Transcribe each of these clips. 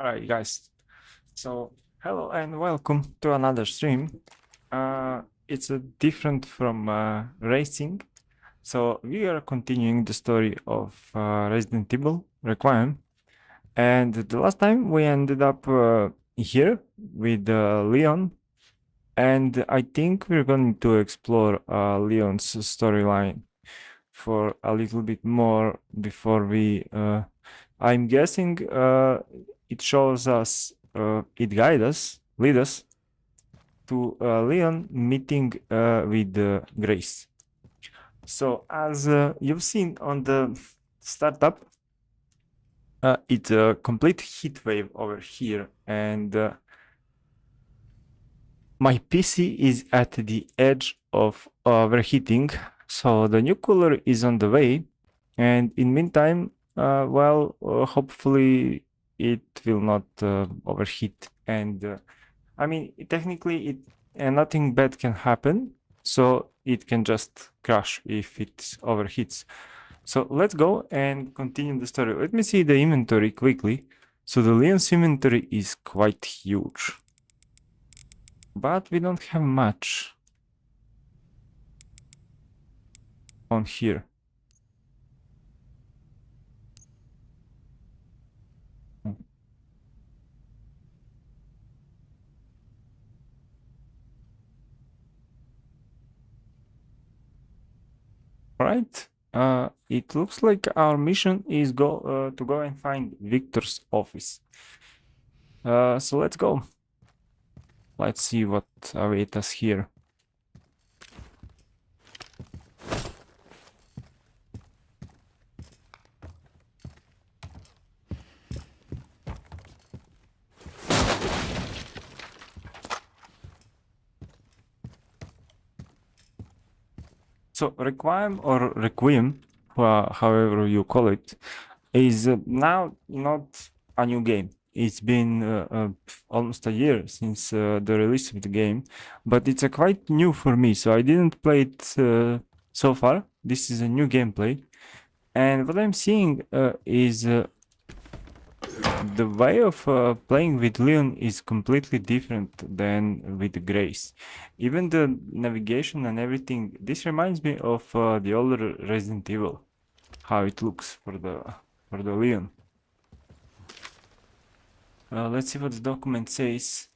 Alright, guys. So, hello and welcome to another stream. It's different from racing. So, we are continuing the story of Resident Evil Requiem. And the last time we ended up here with Leon. And I think we're going to explore Leon's storyline for a little bit more before we. I'm guessing it shows us, it guides us, lead us to Leon meeting with Grace. So as you've seen on the startup, it's a complete heat wave over here, and my PC is at the edge of overheating, so the new cooler is on the way, and in meantime, hopefully it will not overheat. And I mean, technically, nothing bad can happen, so it can just crash if it overheats. So let's go and continue the story. Let me see the inventory quickly. So the Leon's inventory is quite huge, but we don't have much on here. Right. It looks like our mission is to go and find Victor's office. So let's go. Let's see what awaits us here. So Requiem or Requiem, however you call it, is now not a new game. It's been almost a year since the release of the game, but it's quite new for me, so I didn't play it so far. This is a new gameplay, and what I'm seeing is the way of playing with Leon is completely different than with Grace. Even the navigation and everything, this reminds me of the older Resident Evil, how it looks for the Leon. Let's see what the document says.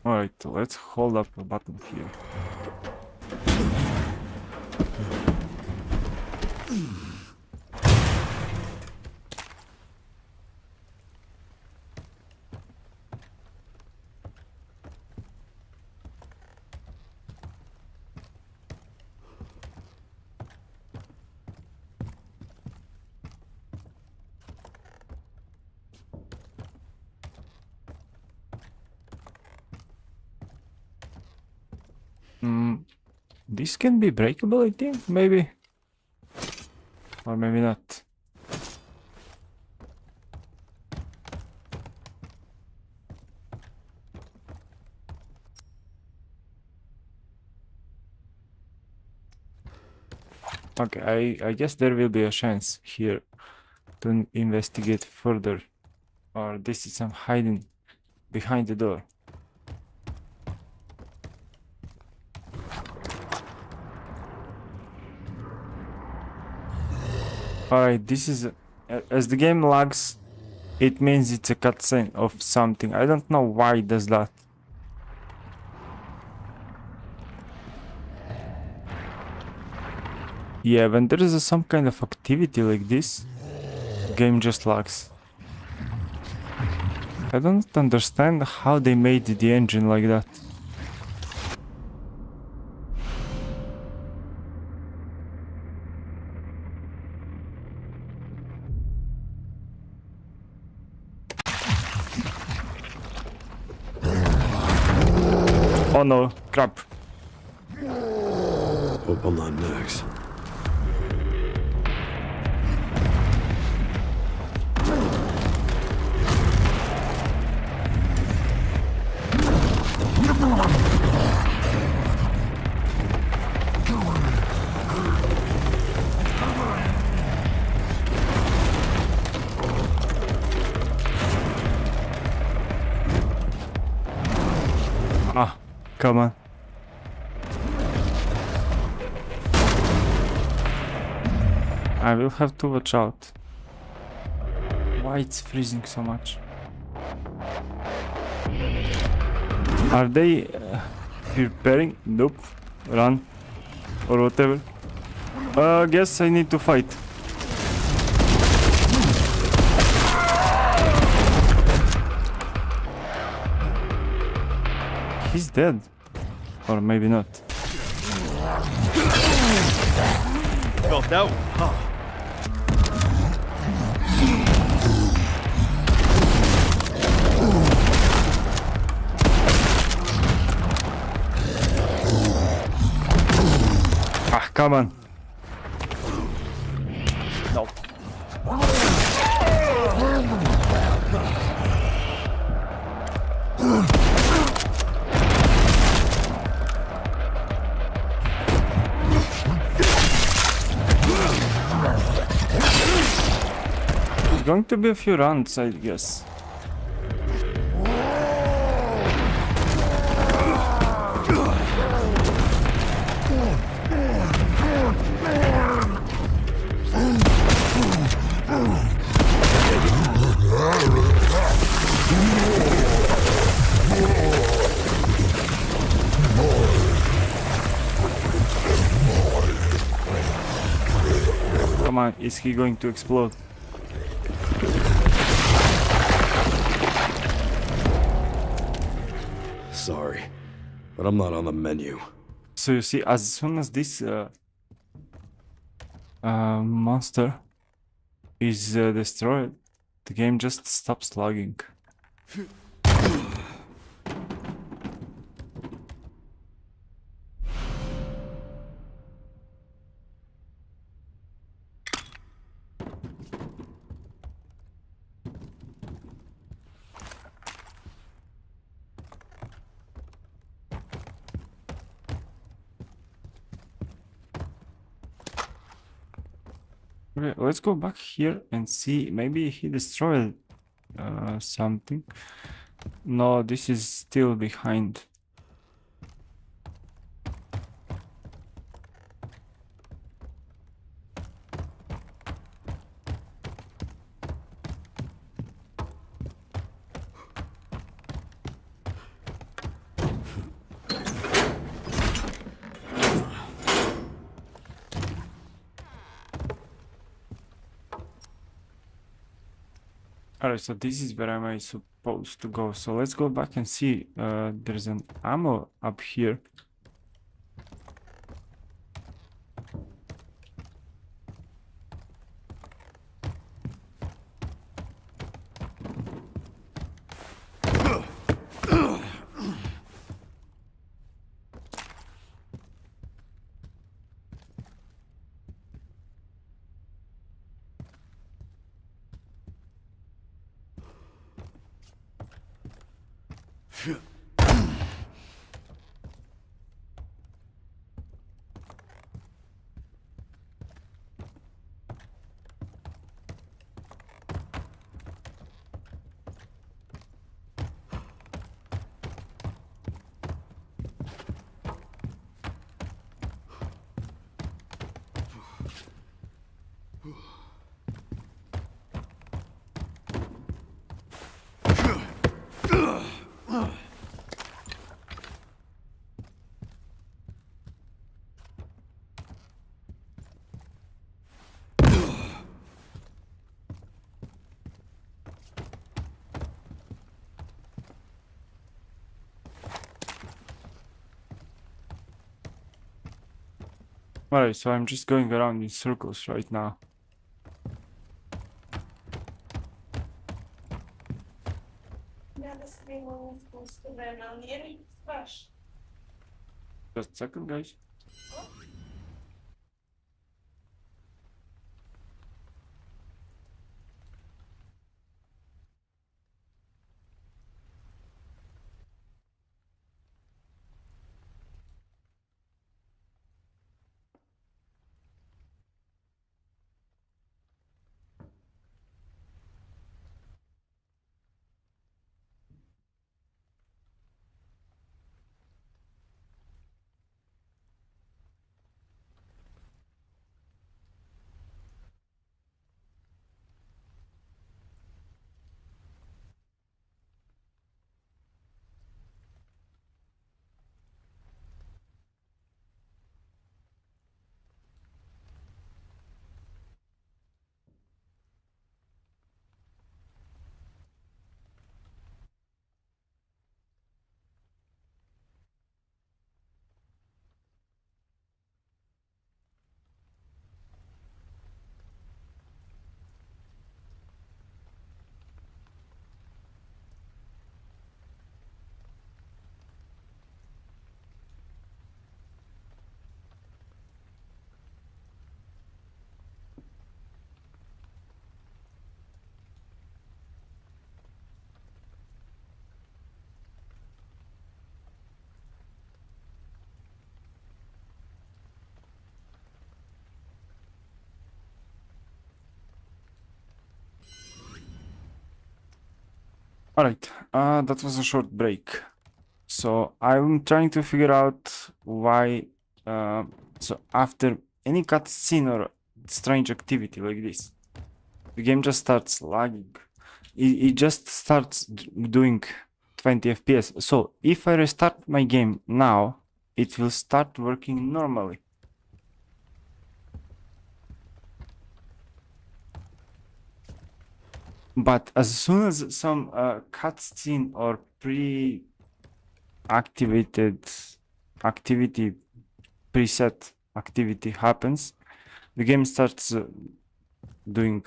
Alright, let's hold up a button here. This can be breakable, I think, maybe. Or maybe not. Okay, I guess there will be a chance here to investigate further. Or this is some hiding behind the door. Alright, this is... as the game lags, it means it's a cutscene of something. I don't know why it does that. Yeah, when there is some kind of activity like this, game just lags. I don't understand how they made the engine like that. Oh no, crap. Hope I'm not next. Ah, come on. I will have to watch out. Why it's freezing so much? Are they preparing? Nope. Run. Or whatever. Guess I need to fight. He's dead. Or maybe not. Felt that one, huh? Ah, come on. Nope. It's going to be a few rounds, I guess. Come on, is he going to explode? Sorry, but I'm not on the menu. So you see, as soon as this monster is destroyed, the game just stops lagging. Okay, let's go back here and see. Maybe he destroyed something. No, this is still behind. Alright, so this is where am I supposed to go. So let's go back and see. There's an ammo up here. Alright, so I'm just going around in circles right now. Just a second, guys. Alright, that was a short break. So I'm trying to figure out why, so after any cutscene or strange activity like this, the game just starts lagging. It just starts doing 20 FPS. So if I restart my game now, it will start working normally. But as soon as some cutscene or pre-activated activity, preset activity happens, the game starts doing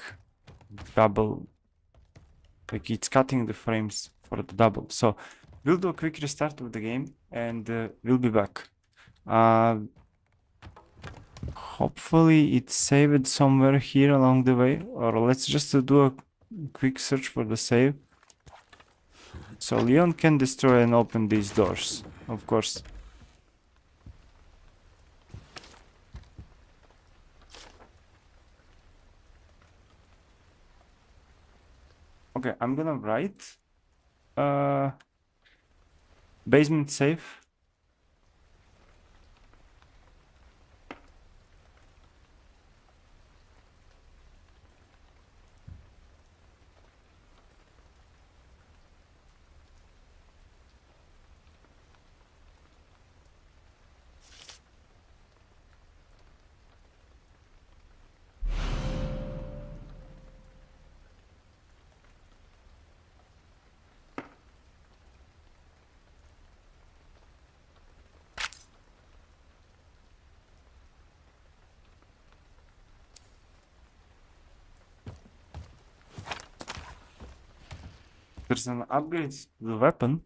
double, like it's cutting the frames for the double. So we'll do a quick restart of the game and we'll be back. Hopefully it's saved somewhere here along the way, or let's just do a quick search for the save. So Leon can destroy and open these doors, of course. Okay, I'm gonna write basement safe. There's an upgrade to the weapon.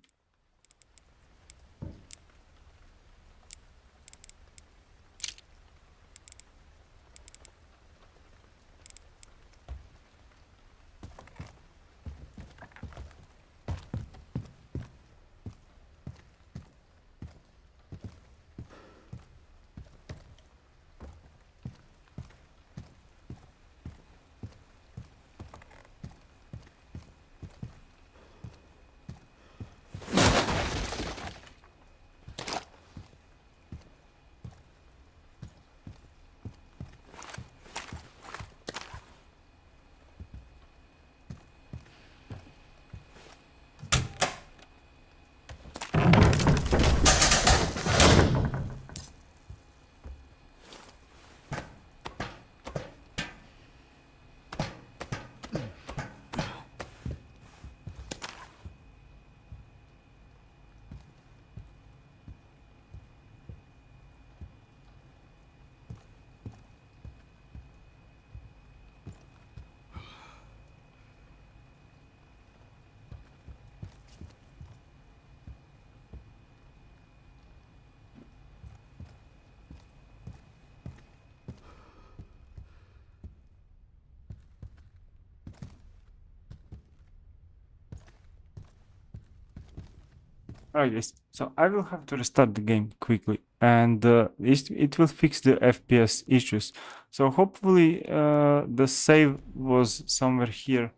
Alright guys, so I will have to restart the game quickly and it will fix the FPS issues. So hopefully the save was somewhere here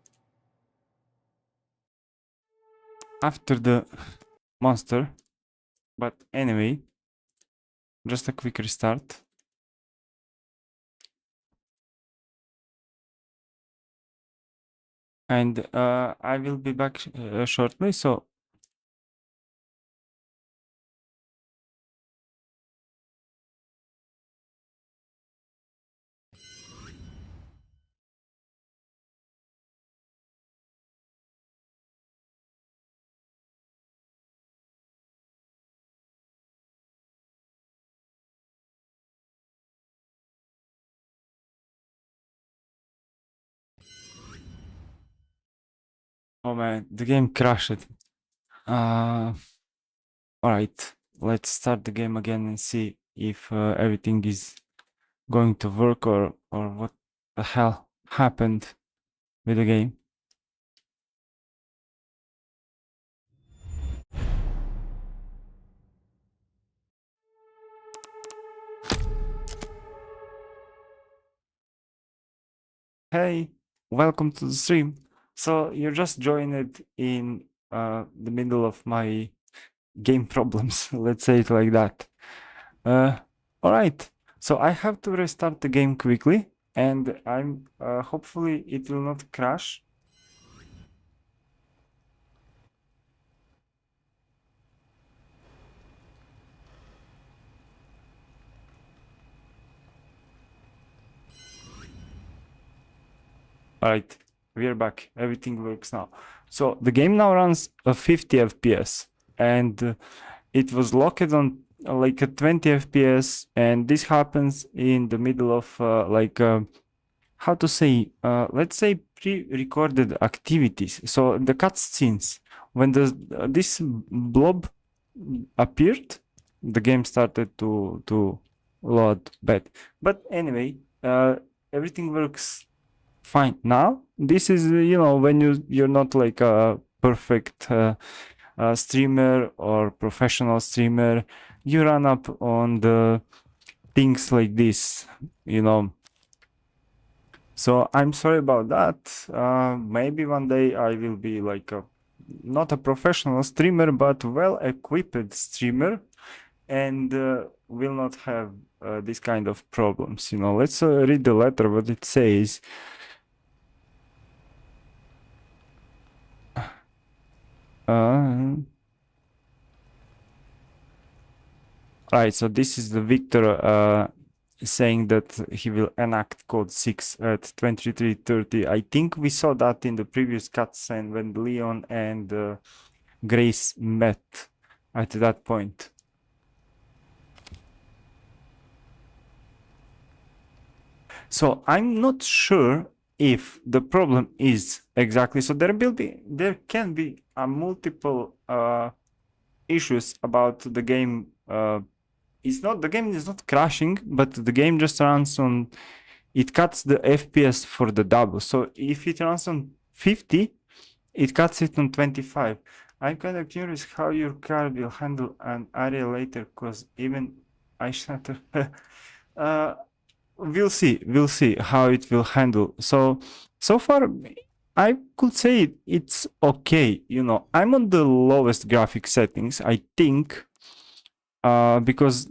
after the monster. But anyway, just a quick restart. And I will be back shortly, so oh man, the game crashed. Alright, let's start the game again and see if everything is going to work or what the hell happened with the game. Hey, welcome to the stream. So you just joined it in the middle of my game problems, let's say it like that. All right, so I have to restart the game quickly, and I'm hopefully it will not crash. All right, we are back. Everything works now. So the game now runs a 50 FPS, and it was locked on like a 20 FPS, and this happens in the middle of how to say, let's say pre-recorded activities. So the cutscenes, when this blob appeared, the game started to load bad. But anyway, everything works fine now. This is, you know, when you're not like a perfect streamer or professional streamer, you run up on the things like this, you know. So I'm sorry about that. Maybe one day I will be like not a professional streamer, but well-equipped streamer, and will not have this kind of problems. You know, let's read the letter. What it says. Right. So this is the Victor saying that he will enact code 6 at 23:30. I think we saw that in the previous cutscene when Leon and Grace met at that point. So I'm not sure if the problem is exactly, so there can be multiple issues about the game. The game is not crashing, but the game just runs on, it cuts the FPS for the double. So if it runs on 50, it cuts it on 25. I'm kind of curious how your car will handle an area later, because even I shatter. We'll see how it will handle. So far, I could say it's okay. You know, I'm on the lowest graphic settings, I think, because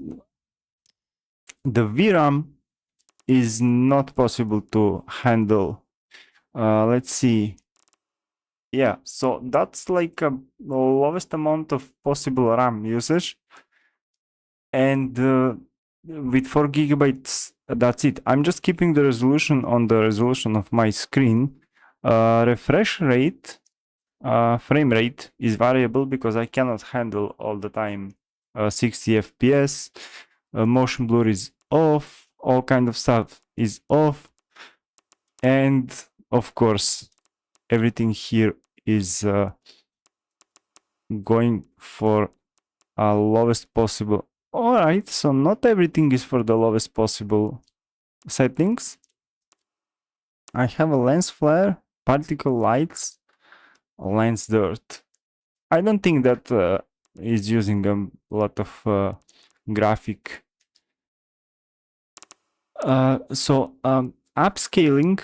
the VRAM is not possible to handle. Let's see. Yeah, so that's like a lowest amount of possible RAM usage. And with 4 gigabytes, that's it. I'm just keeping the resolution on the resolution of my screen. Refresh rate, frame rate is variable because I cannot handle all the time 60 FPS. Motion blur is off. All kind of stuff is off. And of course, everything here is going for lowest possible. All right, so not everything is for the lowest possible settings. I have a lens flare, particle lights, lens dirt. I don't think that is using a lot of graphic. Upscaling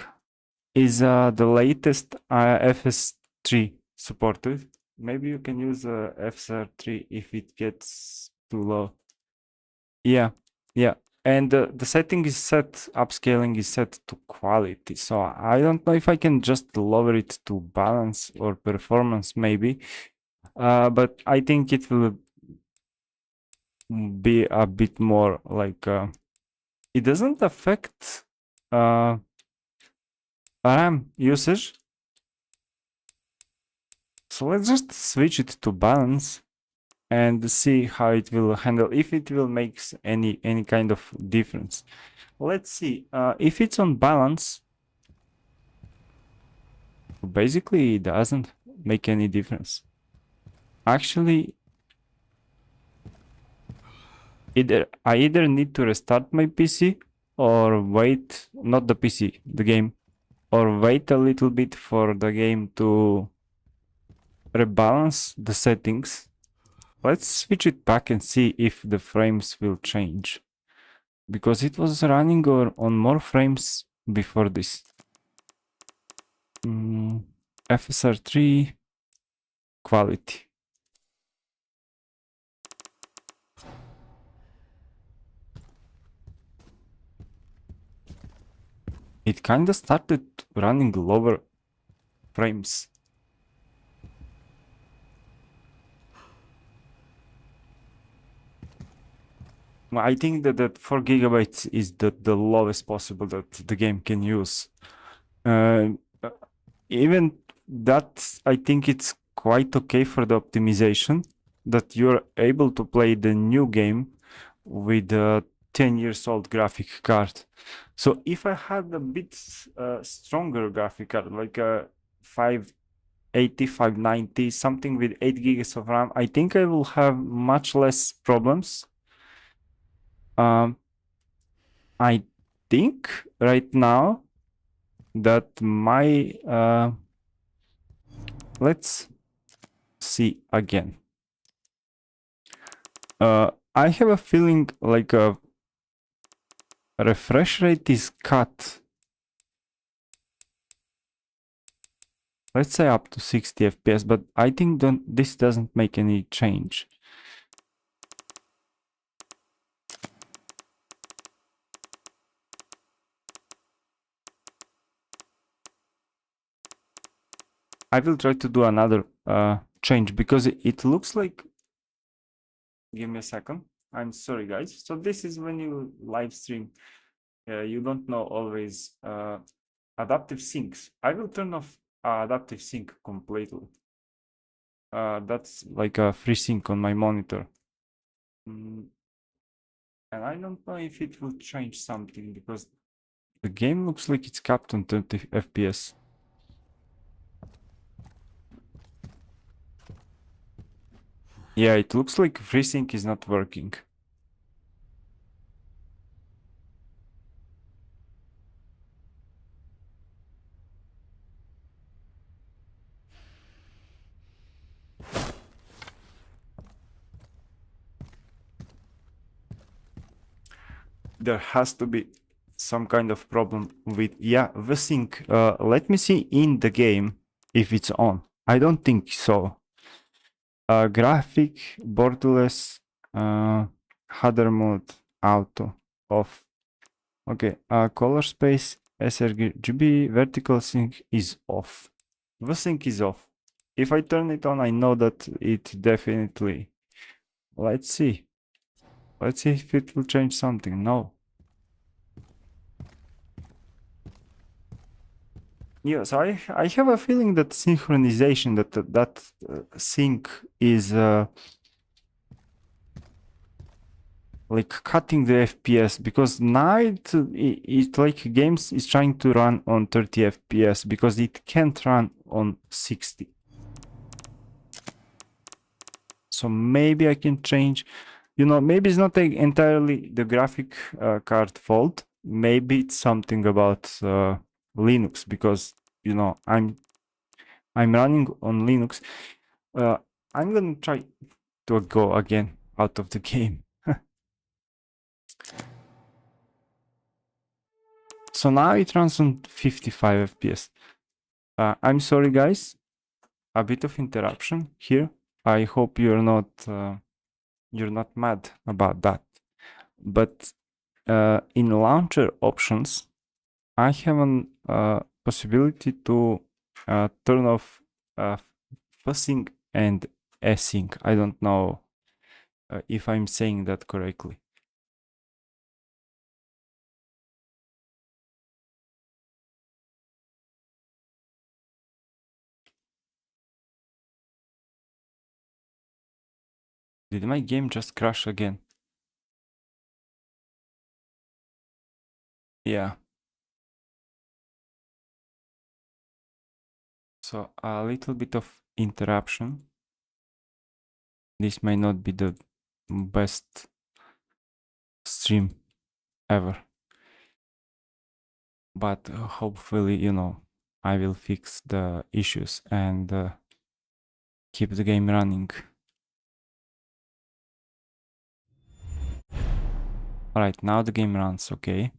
is the latest FS3 supported. Maybe you can use FSR3 if it gets too low. Yeah, yeah. And the setting is set, upscaling is set to quality. So I don't know if I can just lower it to balance or performance, maybe. But I think it will be a bit more like it doesn't affect RAM usage. So let's just switch it to balance and see how it will handle, if it will make any kind of difference. Let's see. If it's on balance, basically it doesn't make any difference. Actually, I either need to restart my PC or wait, not the PC, the game, or wait a little bit for the game to rebalance the settings. Let's switch it back and see if the frames will change, because it was running on more frames before this. FSR3 quality. It kind of started running lower frames. I think that 4 gigabytes is the lowest possible that the game can use. Even that, I think it's quite okay for the optimization, that you're able to play the new game with a 10 years old graphic card. So if I had a bit stronger graphic card, like a 580, 590, something with 8 gigs of RAM, I think I will have much less problems. I think right now that my let's see again. I have a feeling like a refresh rate is cut. Let's say up to 60 FPS, but I think this doesn't make any change. I will try to do another change, because it looks like, give me a second. I'm sorry, guys. So this is when you live stream. You don't know always adaptive syncs. I will turn off adaptive sync completely. That's like a free sync on my monitor. And I don't know if it will change something, because the game looks like it's capped on 30 FPS. Yeah, it looks like FreeSync is not working. There has to be some kind of problem with, yeah, the sync. Let me see in the game if it's on. I don't think so. Graphic, borderless, header mode, auto, off. Okay, color space, sRGB, vertical sync is off. The sync is off. If I turn it on, I know that it definitely... Let's see. Let's see if it will change something. No. Yes, I have a feeling that synchronization, that sync is like cutting the FPS, because now it like games is trying to run on 30 FPS because it can't run on 60. So maybe I can change, you know, maybe it's not entirely the graphic card fault. Maybe it's something about Linux, because, you know, I'm running on Linux. I'm gonna try to go again out of the game. So now it runs on 55 FPS. I'm sorry guys, a bit of interruption here. I hope you're not mad about that. But in launcher options, I have a possibility to turn off fuzzing and async. I don't know if I'm saying that correctly. Did my game just crash again? Yeah. So a little bit of interruption. This might not be the best stream ever. But hopefully, you know, I will fix the issues and keep the game running. Alright, now the game runs, okay.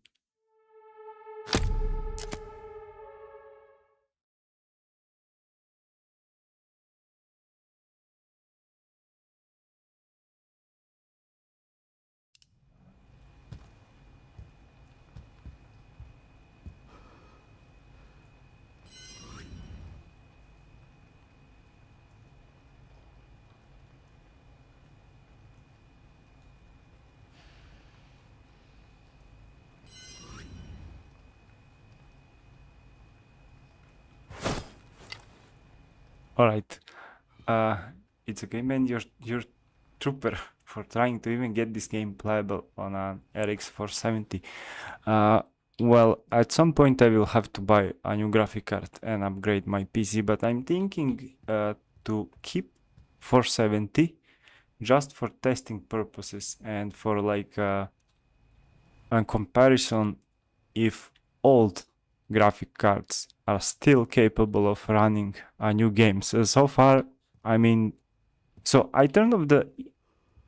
Alright. It's a game and you're trooper for trying to even get this game playable on an RX 470. Well, at some point I will have to buy a new graphic card and upgrade my PC, but I'm thinking to keep 470 just for testing purposes and for like a comparison if old graphic cards are still capable of running new games. So far, I mean, so I turned off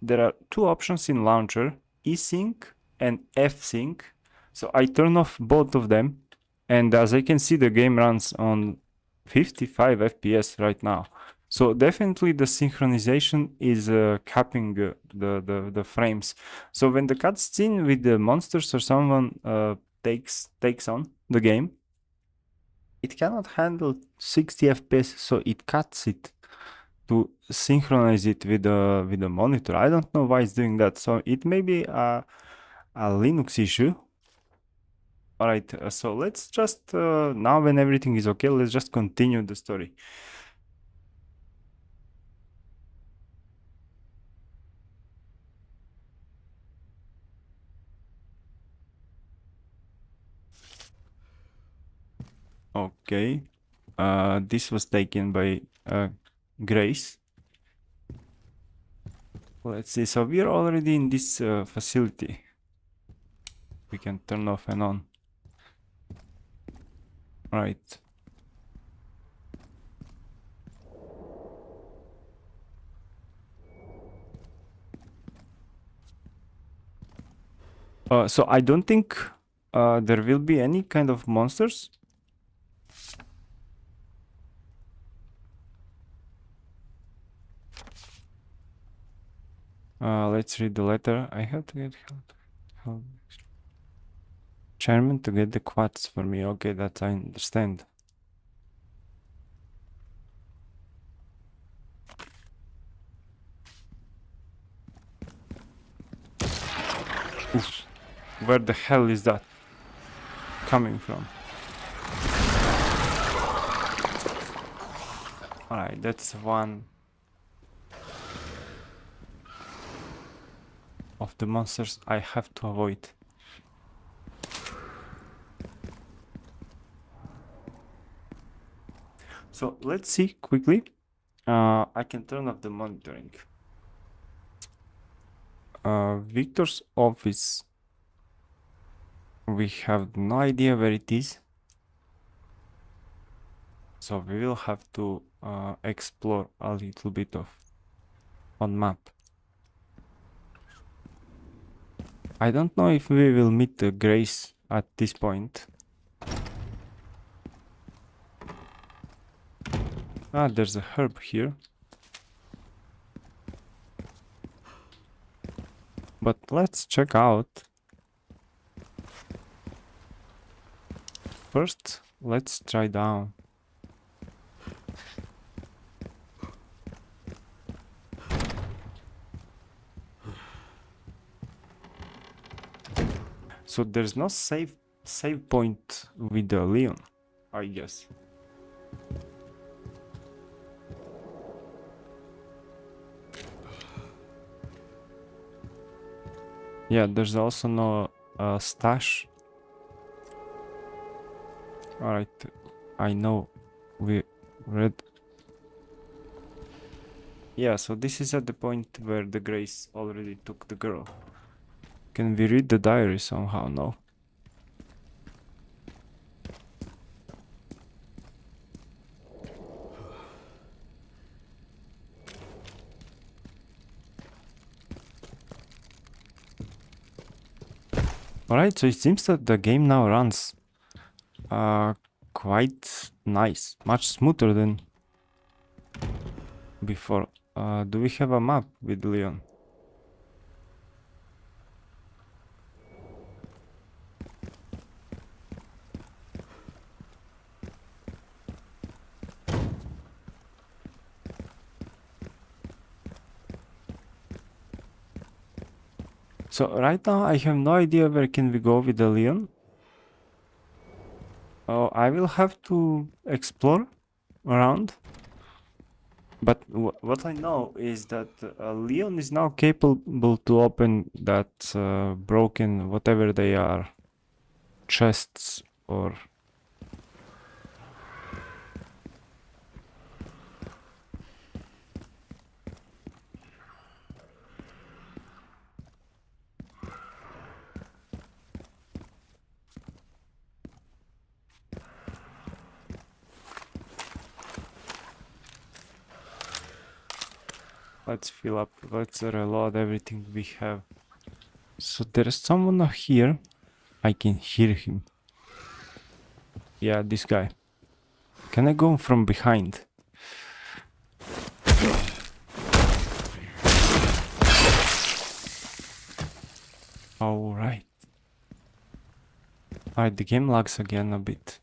there are two options in launcher, eSync and F-Sync. So I turn off both of them, and as I can see, the game runs on 55 FPS right now. So definitely the synchronization is capping the frames. So when the cutscene with the monsters or someone takes on the game, it cannot handle 60 FPS, so it cuts it to synchronize it with the monitor. I don't know why it's doing that. So it may be a Linux issue. All right, so let's just now when everything is okay, let's just continue the story. Okay, this was taken by Grace. Let's see, so we're already in this facility. We can turn off and on. Right. So I don't think there will be any kind of monsters. Let's read the letter. I have to get help. Chairman to get the quads for me. Okay, that I understand. Oof. Where the hell is that coming from? Alright, that's one of the monsters I have to avoid. So let's see quickly. I can turn off the monitoring. Victor's office. We have no idea where it is. So we will have to explore a little bit of on map. I don't know if we will meet the Grace at this point. Ah, there's a herb here. But let's check out. First, let's try down. So there's no save point with the Leon, I guess. Yeah, there's also no stash. Alright, I know we read. Yeah, so this is at the point where the Grace already took the girl. Can we read the diary somehow? No. Alright, so it seems that the game now runs quite nice, much smoother than before. Do we have a map with Leon? So right now I have no idea where can we go with the Leon. Oh, I will have to explore around. But what I know is that Leon is now capable to open that broken, whatever they are, chests or... Let's fill up, let's reload everything we have. So there's someone here. I can hear him. Yeah, this guy. Can I go from behind? Alright. Alright, the game lags again a bit.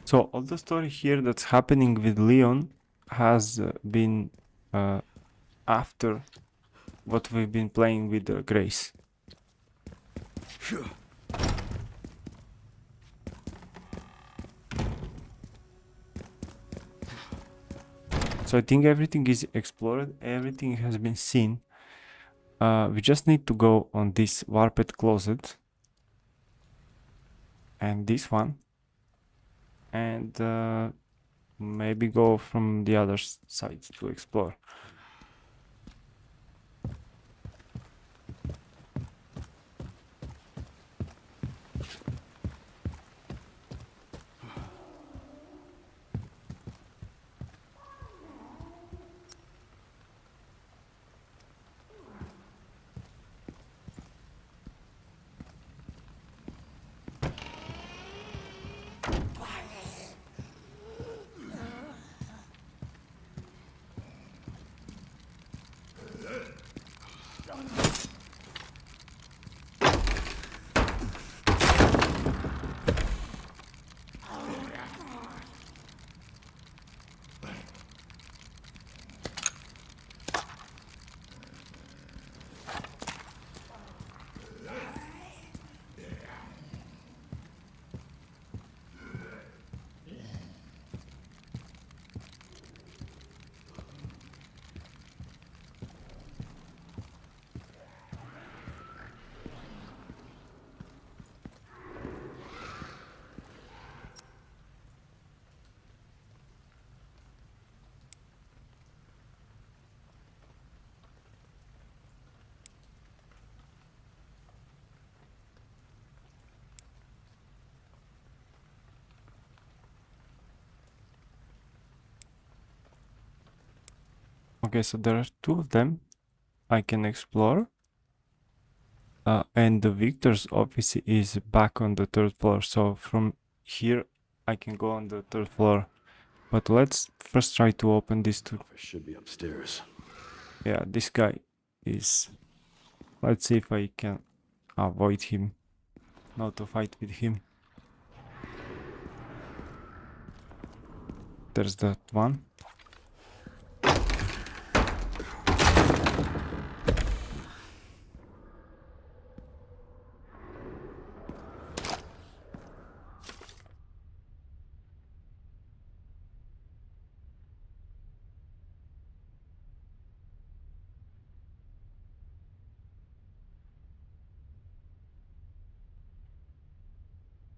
So all the story here that's happening with Leon has been after what we've been playing with Grace. So I think everything is explored, everything has been seen. We just need to go on this warped closet and this one, and maybe go from the other side to explore. Okay, so there are two of them I can explore. And the Victor's office is back on the third floor. So from here, I can go on the third floor. But let's first try to open these two. Office should be upstairs. Yeah, this guy is... Let's see if I can avoid him. Not to fight with him. There's that one.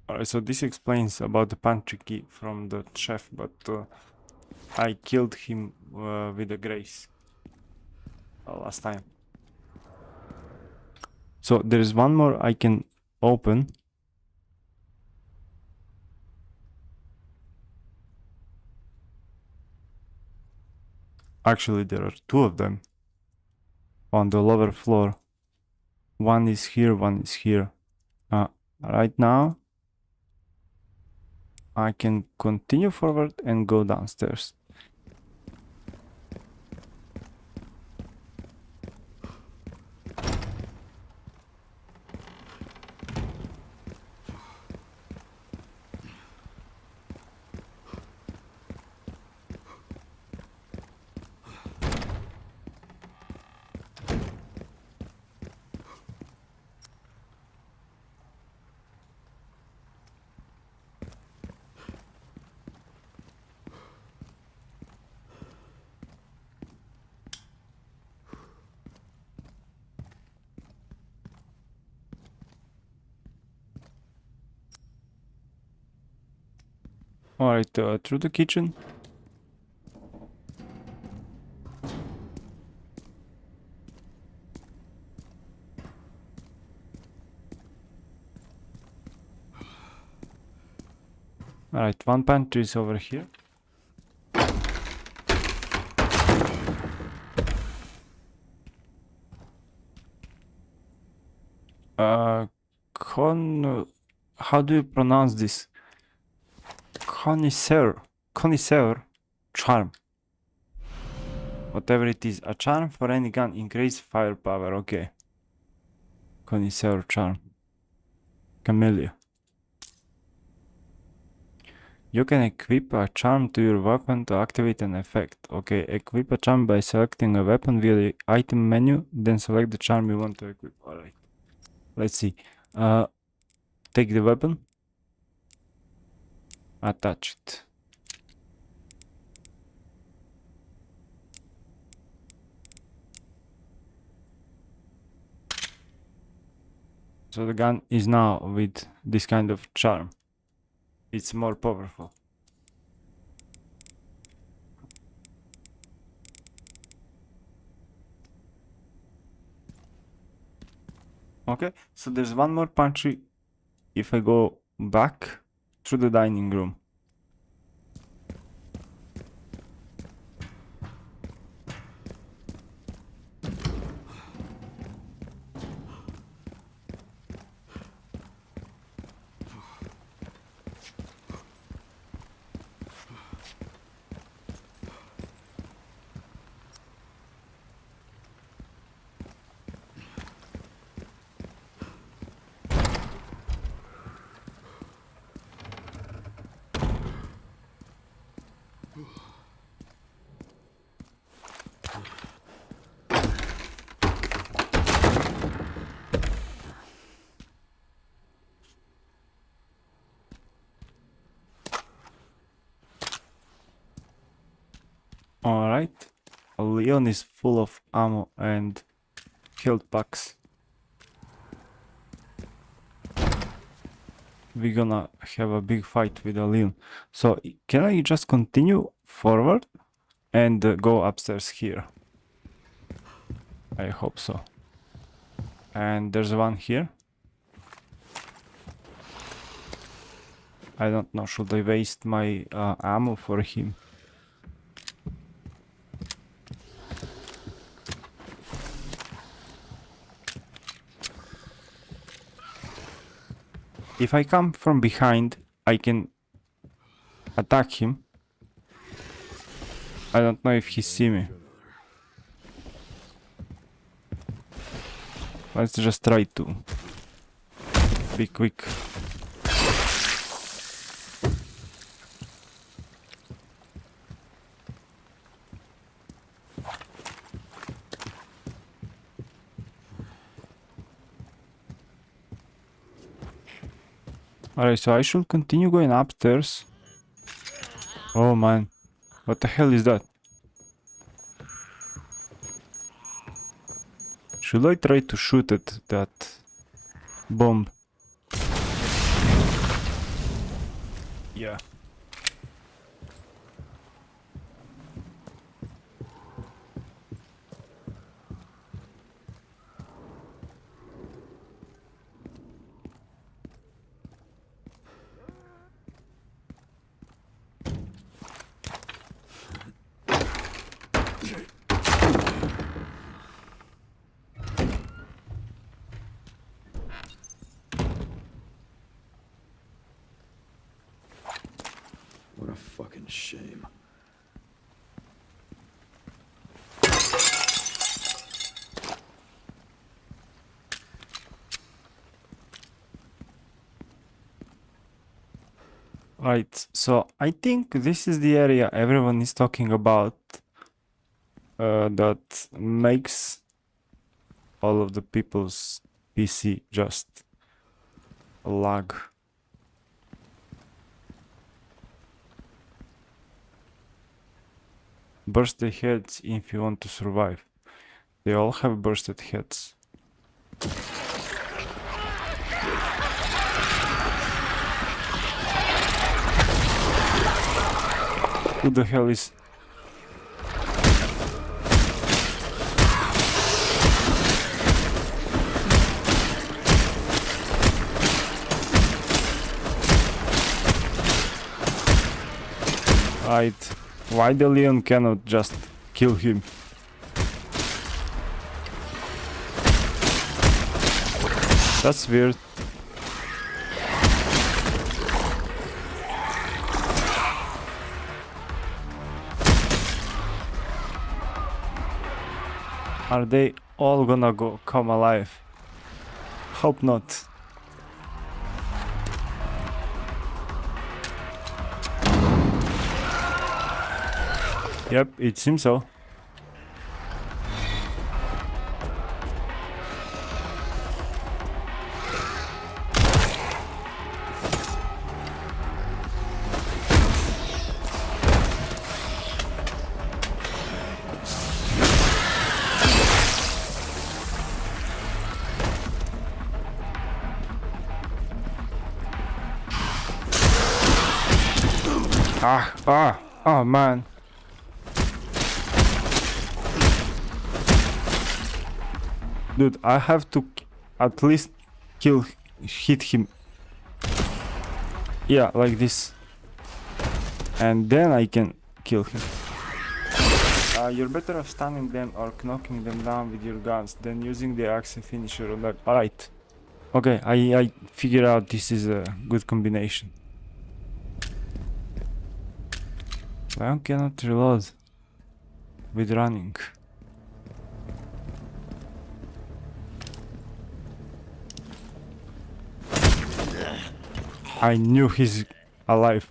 Alright, so this explains about the pantry key from the chef, but I killed him with a grace last time. So there is one more I can open. Actually, there are two of them on the lower floor. One is here, one is here. Right now, I can continue forward and go downstairs. Alright, through the kitchen. Alright, one pantry is over here. How do you pronounce this? Connoisseur charm. Whatever it is, a charm for any gun, increase firepower. Okay. Connoisseur charm. Camellia. You can equip a charm to your weapon to activate an effect. Okay, equip a charm by selecting a weapon via the item menu, then select the charm you want to equip. Alright. Let's see. Take the weapon. Attach it. So the gun is now with this kind of charm. It's more powerful. Okay, so there's one more pantry if I go back through the dining room. Alright, Leon is full of ammo and health packs. We're gonna have a big fight with Leon. So can I just continue forward and go upstairs here? I hope so. And there's one here. I don't know, should I waste my ammo for him? If I come from behind, I can attack him. I don't know if he see me. Let's just try to be quick. Alright, so I should continue going upstairs. Oh man, what the hell is that? Should I try to shoot at that bomb? Yeah. What a fucking shame. Right, so I think this is the area everyone is talking about that makes all of the people's PC just lag. Burst the heads if you want to survive. They all have bursted heads. Who the hell is... Right, why the Leon cannot just kill him? That's weird. Are they all gonna come alive? Hope not. Yep, it seems so. Oh man. Dude, I have to at least hit him. Yeah, like this. And then I can kill him. You're better off stunning them or knocking them down with your guns than using the axe and finisher on that. Alright. Okay, I figured out this is a good combination. I cannot reload with running. I knew he's alive.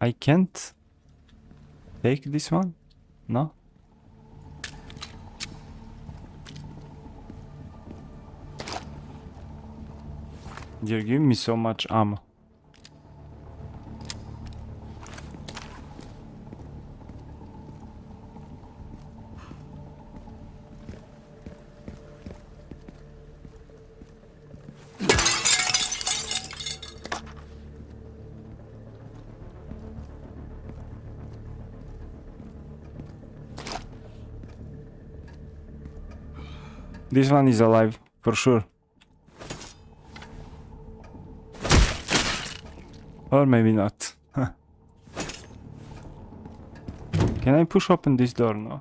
I can't take this one? No? You're giving me so much ammo. This one is alive for sure. Or maybe not. Can I push open this door? No.